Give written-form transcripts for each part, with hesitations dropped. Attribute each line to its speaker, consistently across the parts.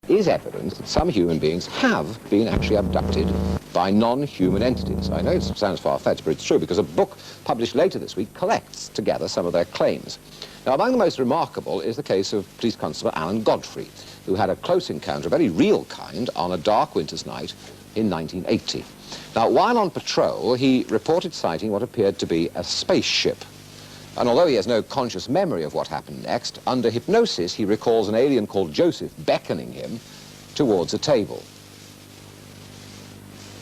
Speaker 1: is evidence that some human beings have been actually abducted by non-human entities. I know it sounds far-fetched, but it's true, because a book published later this week collects together some of their claims. Now, among the most remarkable is the case of Police Constable Alan Godfrey, who had a close encounter, a very real kind, on a dark winter's night in 1980. Now, while on patrol, he reported sighting what appeared to be a spaceship. And although he has no conscious memory of what happened next, under hypnosis he recalls an alien called Joseph beckoning him towards a table.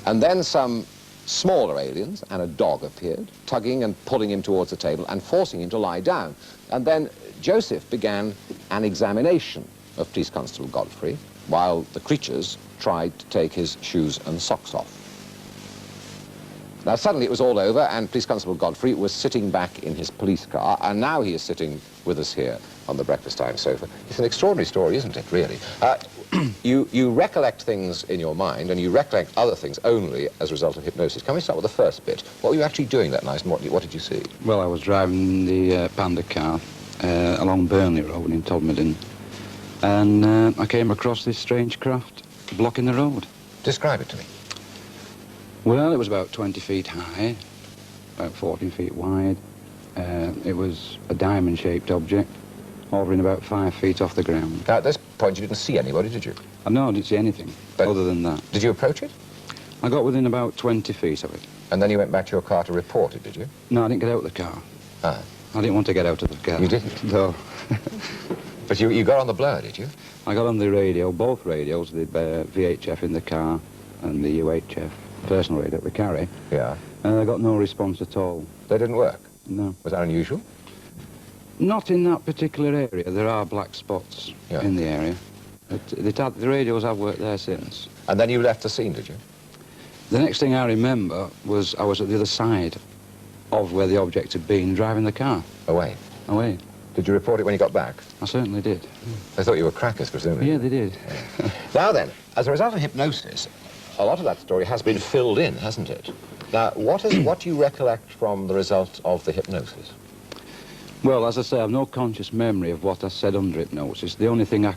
Speaker 1: And then some smaller aliens and a dog appeared, tugging and pulling him towards the table and forcing him to lie down. And then Joseph began an examination of Police Constable Godfrey, while the creatures tried to take his shoes and socks off. Now, suddenly it was all over, and Police Constable Godfrey was sitting back in his police car, and now he is sitting with us here on the Breakfast Time sofa. It's an extraordinary story, isn't it, really? You recollect things in your mind, and you recollect other things only as a result of hypnosis. Can we start with the first bit? What were you actually doing that night, and what did you see?
Speaker 2: Well, I was driving the Panda car along Burnley Road in Todmorden, and I came across this strange craft blocking the road.
Speaker 1: Describe it to me.
Speaker 2: Well, it was about 20 feet high, about 14 feet wide. It was a diamond-shaped object, hovering about 5 feet off the ground.
Speaker 1: Now, at this point, you didn't see anybody, did you?
Speaker 2: No, I didn't see anything other than that.
Speaker 1: Did you approach it?
Speaker 2: I got within about 20 feet of it.
Speaker 1: And then you went back to your car to report it, did you?
Speaker 2: No, I didn't get out of the car.
Speaker 1: Ah.
Speaker 2: I didn't want to get out of the car.
Speaker 1: You didn't?
Speaker 2: No.
Speaker 1: But you got on the blur, did you?
Speaker 2: I got on the radio, both radios, the VHF in the car and the UHF. Personal radio that we carry.
Speaker 1: Yeah.
Speaker 2: And I got no response at all.
Speaker 1: They didn't work?
Speaker 2: No.
Speaker 1: Was that unusual?
Speaker 2: Not in that particular area. There are black spots in the area. But the radios have worked there since.
Speaker 1: And then you left the scene, did you?
Speaker 2: The next thing I remember was I was at the other side of where the object had been, driving the car.
Speaker 1: Away?
Speaker 2: Away.
Speaker 1: Did you report it when you got back?
Speaker 2: I certainly did.
Speaker 1: They thought you were crackers, presumably.
Speaker 2: Yeah, they did.
Speaker 1: Yeah. Now then, as a result of hypnosis, a lot of that story has been filled in, hasn't it? Now, what do you recollect from the result of the hypnosis?
Speaker 2: Well, as I say, I have no conscious memory of what I said under hypnosis. The only thing I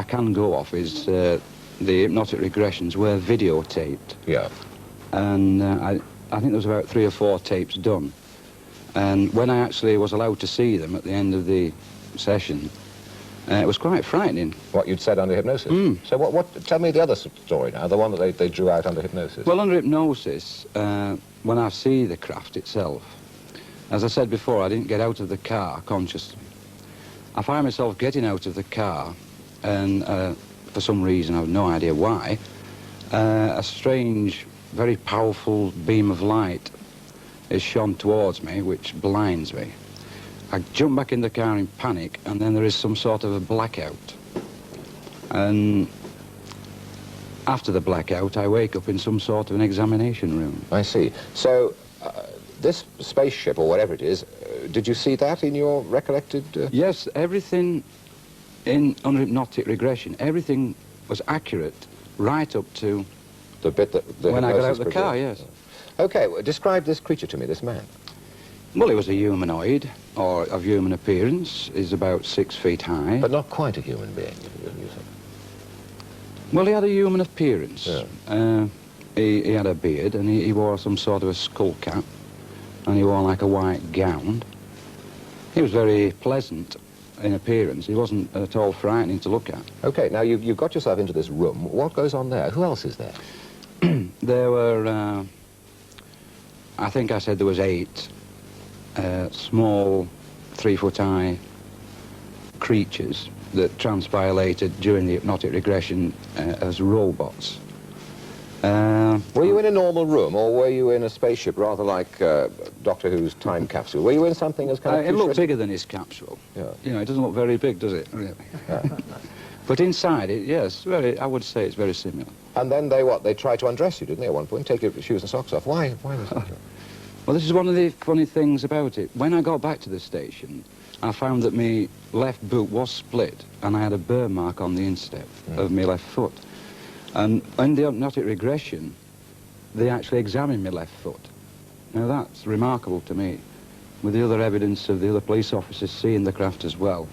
Speaker 2: can go off is the hypnotic regressions were videotaped.
Speaker 1: Yeah.
Speaker 2: And I think there was about 3 or 4 tapes done. And when I actually was allowed to see them at the end of the session, it was quite frightening. What
Speaker 1: you'd said under hypnosis?
Speaker 2: Mm.
Speaker 1: So tell me the other story now, the one that they drew out under hypnosis.
Speaker 2: Well, under hypnosis, when I see the craft itself, as I said before, I didn't get out of the car consciously. I find myself getting out of the car, and for some reason, I have no idea why, a strange, very powerful beam of light is shone towards me, which blinds me. I jump back in the car in panic, and then there is some sort of a blackout. And after the blackout, I wake up in some sort of an examination room.
Speaker 1: I see. So, this spaceship, or whatever it is, did you see that in your recollected...
Speaker 2: Yes, everything under hypnotic regression, everything was accurate right up to...
Speaker 1: The bit that...
Speaker 2: when I got out of the car, yes.
Speaker 1: Okay, well, describe this creature to me, this man.
Speaker 2: Well, he was a humanoid, or of human appearance. He's about 6 feet high.
Speaker 1: But not quite a human being, you say?
Speaker 2: Well, he had a human appearance.
Speaker 1: Yeah.
Speaker 2: He had a beard, and he wore some sort of a skull cap, and he wore like a white gown. He was very pleasant in appearance. He wasn't at all frightening to look at.
Speaker 1: Okay, now you've got yourself into this room. What goes on there? Who else is there?
Speaker 2: There were, I think I said there was 8 small 3-foot-high creatures that transpilated during the hypnotic regression as robots.
Speaker 1: Were you in a normal room, or were you in a spaceship, rather like Doctor Who's time capsule? Were you in something as kind of
Speaker 2: it looked bigger than his capsule.
Speaker 1: Yeah.
Speaker 2: You know, it doesn't look very big, does it, really?
Speaker 1: Yeah.
Speaker 2: But inside it, yes, I would say it's very similar.
Speaker 1: And then they tried to undress you, didn't they, at one point? Take your shoes and socks off. Why was that?
Speaker 2: Well, this is one of the funny things about it. When I got back to the station, I found that my left boot was split, and I had a burn mark on the instep of my left foot. And in the hypnotic regression, they actually examined my left foot. Now, that's remarkable to me, with the other evidence of the other police officers seeing the craft as well.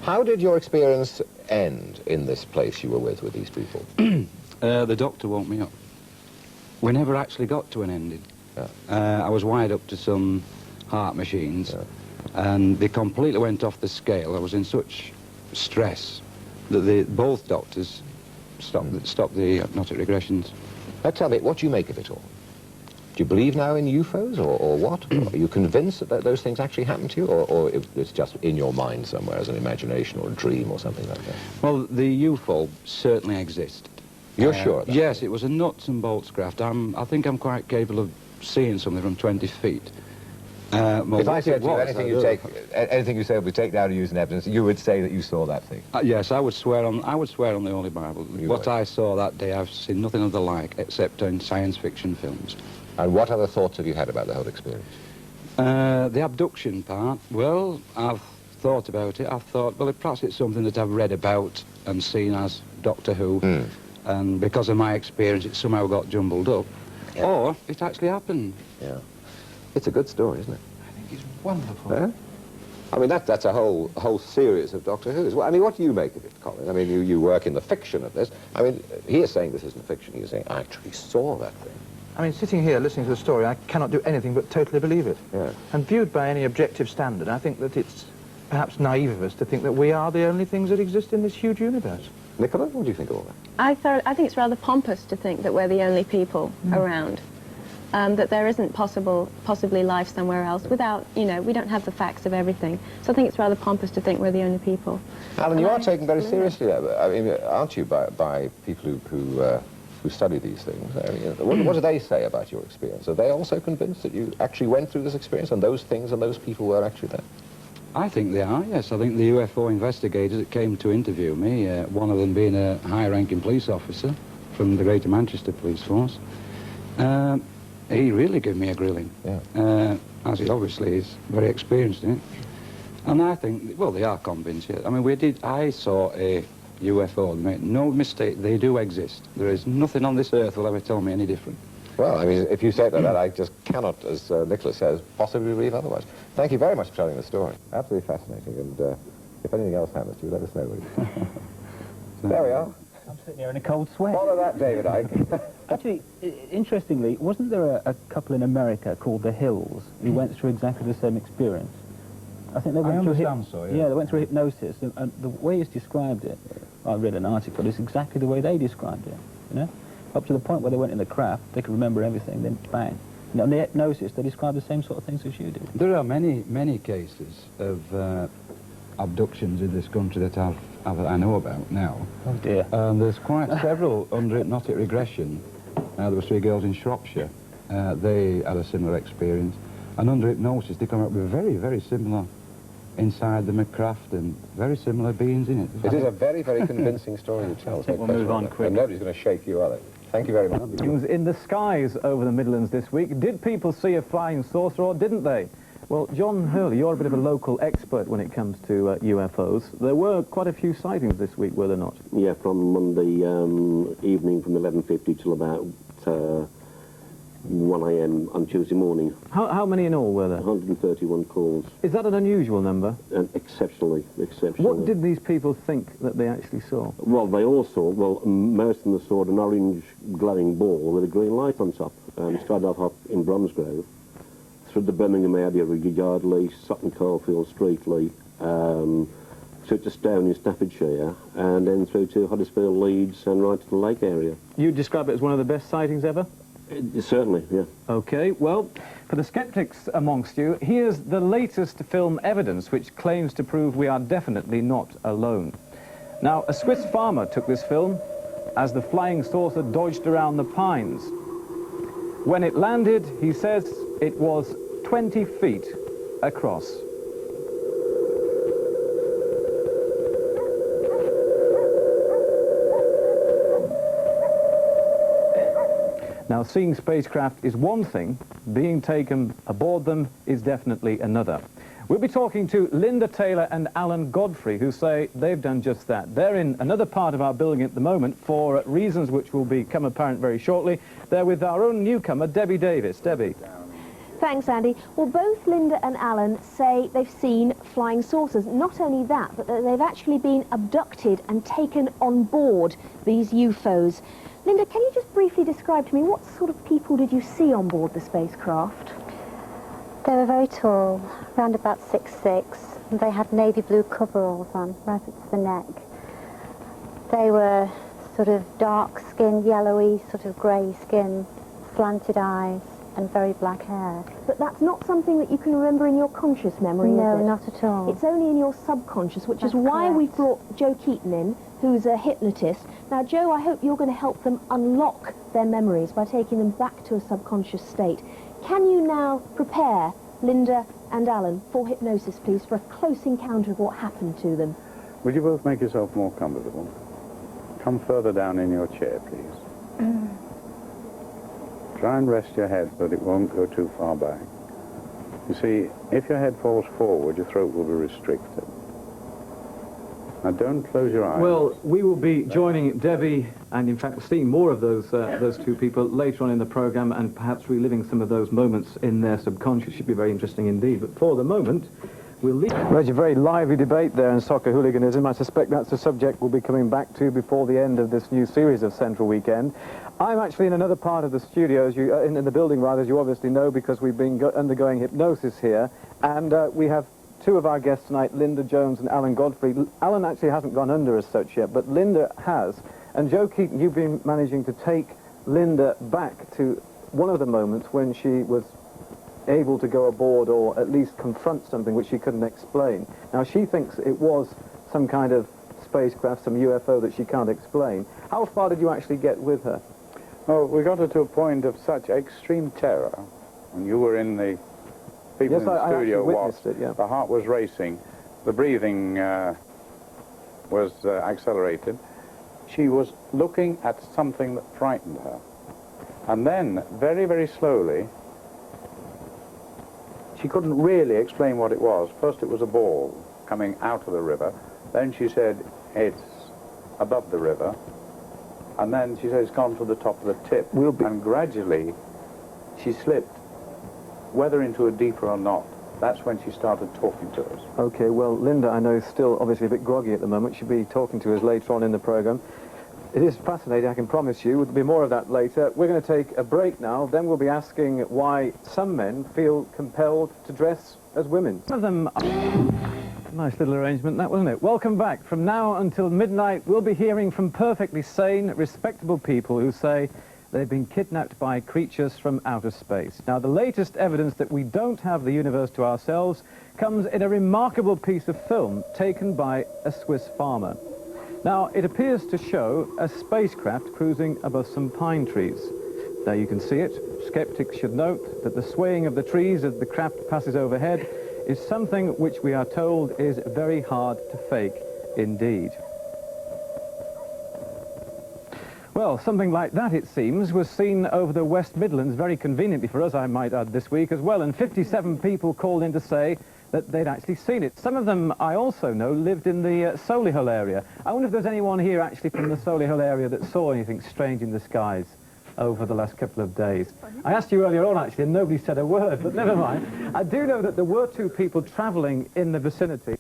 Speaker 1: How did your experience end in this place you were with these people?
Speaker 2: The doctor woke me up. We never actually got to an ending.
Speaker 1: Yeah.
Speaker 2: I was wired up to some heart machines, and they completely went off the scale. I was in such stress that both doctors stopped the hypnotic regressions.
Speaker 1: Now tell me, what do you make of it all? Do you believe now in UFOs, or what? Are you convinced that those things actually happen to you, or it's just in your mind somewhere as an imagination or a dream or something like that?
Speaker 2: Well, the UFO certainly exists.
Speaker 1: You're sure of that?
Speaker 2: Yes, it was a nuts and bolts craft. I think I'm quite capable of seeing something from 20 feet.
Speaker 1: If I said to you anything you say will be taken down and used in evidence, you would say that you saw that thing?
Speaker 2: Yes, I would swear on the Holy Bible. What I saw that day, I've seen nothing of the like except in science fiction films.
Speaker 1: And what other thoughts have you had about the whole experience?
Speaker 2: The abduction part, well, I've thought about it. I've thought, well, perhaps it's something that I've read about and seen as Doctor Who, and because of my experience, it somehow got jumbled up. Yeah. Or it actually happened.
Speaker 1: Yeah. It's a good story, isn't it?
Speaker 3: I think it's wonderful.
Speaker 1: Yeah? I mean, that's a whole series of Doctor Who's. Well, I mean, what do you make of it, Colin? I mean, you work in the fiction of this. I mean, he is saying this isn't fiction. He's saying, I actually saw that thing.
Speaker 3: I mean, sitting here listening to the story, I cannot do anything but totally believe it.
Speaker 1: Yeah.
Speaker 3: And viewed by any objective standard, I think that it's perhaps naive of us to think that we are the only things that exist in this huge universe.
Speaker 1: Nicola, what do you think of all that?
Speaker 4: I think it's rather pompous to think that we're the only people around. That there isn't possibly life somewhere else without, you know, we don't have the facts of everything. So I think it's rather pompous to think we're the only people.
Speaker 1: Alan, you are taken very seriously, I mean, aren't you, by people who study these things? I mean, what do they say about your experience? Are they also convinced that you actually went through this experience and those things and those people were actually there?
Speaker 2: I think they are, yes. I think the UFO investigators that came to interview me, one of them being a high-ranking police officer from the Greater Manchester Police Force, he really gave me a grilling, as he obviously is very experienced in it. And I think, well, they are convinced, yes. I mean, I saw a UFO, make no mistake, they do exist. There is nothing on this earth will ever tell me any different.
Speaker 1: Well, I mean, if you say that, I just cannot, as Nicola says, possibly believe otherwise. Thank you very much for telling the story. Absolutely fascinating, and if anything else happens to you, let us know, will you? There we are.
Speaker 5: I'm sitting here in a cold sweat.
Speaker 1: Follow that, David Icke.
Speaker 5: Actually, interestingly, wasn't there a couple in America called the Hills who went through exactly the same experience? I think they went through
Speaker 2: yeah.
Speaker 5: They went through hypnosis, and the way he's described it, I read an article, it's exactly the way they described it, you know? Up to the point where they went in the craft, they could remember everything, then bang. And on the hypnosis, they described the same sort of things as you did.
Speaker 2: There are many cases of abductions in this country that I know about now.
Speaker 5: Oh dear.
Speaker 2: There's quite several under hypnotic regression. There were 3 girls in Shropshire. They had a similar experience. And under hypnosis, they come up with very similar inside the craft and very similar beings in it.
Speaker 1: It is a very convincing story you tell.
Speaker 5: I think we'll move on quick.
Speaker 1: And nobody's going to shake you, are they? Thank you very much.
Speaker 6: It was in the skies over the Midlands this week. Did people see a flying saucer or didn't they? Well, John Hurley, you're a bit of a local expert when it comes to UFOs. There were quite a few sightings this week, were there not?
Speaker 7: Yeah, from Monday evening from 11:50 till about 1 a.m. on Tuesday morning.
Speaker 6: How many in all were there?
Speaker 7: 131 calls.
Speaker 6: Is that an unusual number?
Speaker 7: Exceptionally.
Speaker 6: What did these people think that they actually saw?
Speaker 7: Well, they all saw, most of them saw an orange glowing ball with a green light on top. Started off up in Bromsgrove, through the Birmingham area of Yardley, Sutton Coldfield, Streatley, through to Stone in Staffordshire, and then through to Huddersfield, Leeds, and right to the lake area.
Speaker 6: You describe it as one of the best sightings ever?
Speaker 7: Certainly, yeah.
Speaker 6: OK, well, for the sceptics amongst you, here's the latest film evidence which claims to prove we are definitely not alone. Now, a Swiss farmer took this film as the flying saucer dodged around the pines. When it landed, he says it was 20 feet across. Now, seeing spacecraft is one thing, being taken aboard them is definitely another. We'll be talking to Linda Taylor and Alan Godfrey, who say they've done just that. They're in another part of our building at the moment for reasons which will become apparent very shortly. They're with our own newcomer, Debbie Davis. Debbie.
Speaker 8: Thanks, Andy. Well, both Linda and Alan say they've seen flying saucers. Not only that, but that they've actually been abducted and taken on board these UFOs. Linda, can you just briefly describe to me what sort of people did you see on board the spacecraft?
Speaker 9: They were very tall, around about 6'6". They had navy blue coveralls on, right up to the neck. They were sort of dark skin, yellowy, sort of grey skin, slanted eyes, and very black hair.
Speaker 8: But that's not something that you can remember in your conscious memory,
Speaker 9: No,
Speaker 8: is it?
Speaker 9: not at all.
Speaker 8: It's only in your subconscious, which
Speaker 9: That's
Speaker 8: is why
Speaker 9: correct.
Speaker 8: we've brought Joe Keaton in, who's a hypnotist. Now, Joe, I hope you're going to help them unlock their memories by taking them back to a subconscious state. Can you now prepare Linda and Alan for hypnosis, please, for a close encounter of what happened to them?
Speaker 10: Would you both make yourself more comfortable? Come further down in your chair, please. Try and rest your head, but it won't go too far back. You see, if your head falls forward, your throat will be restricted. Now, don't close your eyes.
Speaker 6: Well, we will be joining Debbie, and in fact seeing more of those two people later on in the programme, and perhaps reliving some of those moments in their subconscious. Should be very interesting indeed. But for the moment, we'll leave. There's a very lively debate there in soccer hooliganism. I suspect that's the subject we'll be coming back to before the end of this new series of Central Weekend. I'm actually in another part of the studio, as you, in the building rather, as you obviously know, because we've been undergoing hypnosis here, and we have two of our guests tonight, Linda Jones and Alan Godfrey. Alan actually hasn't gone under as such yet, but Linda has. And Joe Keaton, you've been managing to take Linda back to one of the moments when she was able to go aboard or at least confront something which she couldn't explain. Now, she thinks it was some kind of spacecraft, some UFO that she can't explain. How far did you actually get with her?
Speaker 10: Oh, we got her to a point of such extreme terror, and you were in the... People
Speaker 6: Yes,
Speaker 10: in the
Speaker 6: I
Speaker 10: studio
Speaker 6: actually witnessed
Speaker 10: watched.
Speaker 6: it, yeah.
Speaker 10: The heart was racing, the breathing was accelerated. She was looking at something that frightened her. And then, very, very slowly, she couldn't really explain what it was. First it was a ball coming out of the river. Then she said, it's above the river. And then she said, it's gone to the top of the tip. And gradually, she slipped, whether into a deeper or not. That's when she started talking to us.
Speaker 6: Okay, well, Linda, I know, is still obviously a bit groggy at the moment. She'll be talking to us later on in the programme. It is fascinating, I can promise you. There'll be more of that later. We're going to take a break now. Then we'll be asking why some men feel compelled to dress as women. Some of them... Nice little arrangement, that, wasn't it? Welcome back. From now until midnight, we'll be hearing from perfectly sane, respectable people who say they've been kidnapped by creatures from outer space. Now, the latest evidence that we don't have the universe to ourselves comes in a remarkable piece of film taken by a Swiss farmer. Now, it appears to show a spacecraft cruising above some pine trees. There you can see it. Skeptics should note that the swaying of the trees as the craft passes overhead is something which we are told is very hard to fake indeed. Well, something like that, it seems, was seen over the West Midlands, very conveniently for us, I might add, this week as well, and 57 people called in to say that they'd actually seen it. Some of them, I also know, lived in the Solihull area. I wonder if there's anyone here actually from the Solihull area that saw anything strange in the skies over the last couple of days. I asked you earlier on, actually, and nobody said a word, but never mind. I do know that there were two people travelling in the vicinity.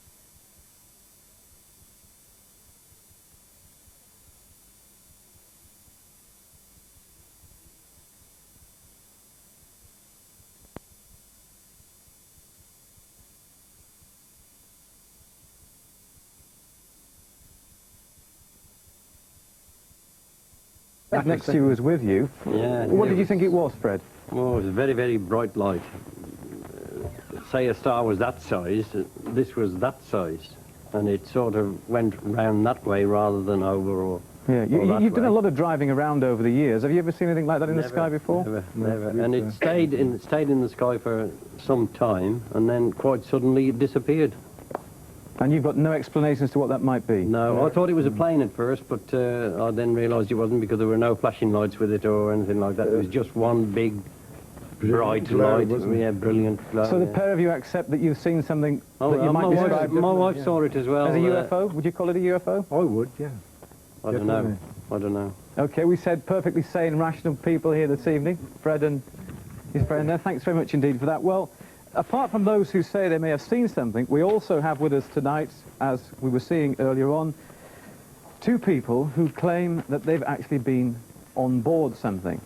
Speaker 6: Next to you was with you.
Speaker 11: Yeah.
Speaker 6: What did you think it was, Fred?
Speaker 11: Oh, it was a very, very bright light. Say a star was that size, this was that size. And it sort of went round that way rather than over or...
Speaker 6: Yeah, you've done
Speaker 11: way.
Speaker 6: a lot of driving around over the years. Have you ever seen anything like that in the sky before?
Speaker 11: Never. And it stayed in the sky for some time, and then quite suddenly it disappeared.
Speaker 6: And you've got no explanation as to what that might be?
Speaker 11: No, I thought it was a plane at first, but I then realised it wasn't because there were no flashing lights with it or anything like that. It was just one big, bright light. Yeah, brilliant glow.
Speaker 6: So the pair of you accept that you've seen something that you might
Speaker 11: my
Speaker 6: describe...
Speaker 11: My wife saw it as well.
Speaker 6: As a UFO? Would you call it a UFO?
Speaker 3: I would, yeah.
Speaker 11: I don't know. I don't know.
Speaker 6: Okay, we said perfectly sane, rational people here this evening. Fred and His friend there. Thanks very much indeed for that. Well, apart from those who say they may have seen something, we also have with us tonight, as we were seeing earlier on, two people who claim that they've actually been on board something.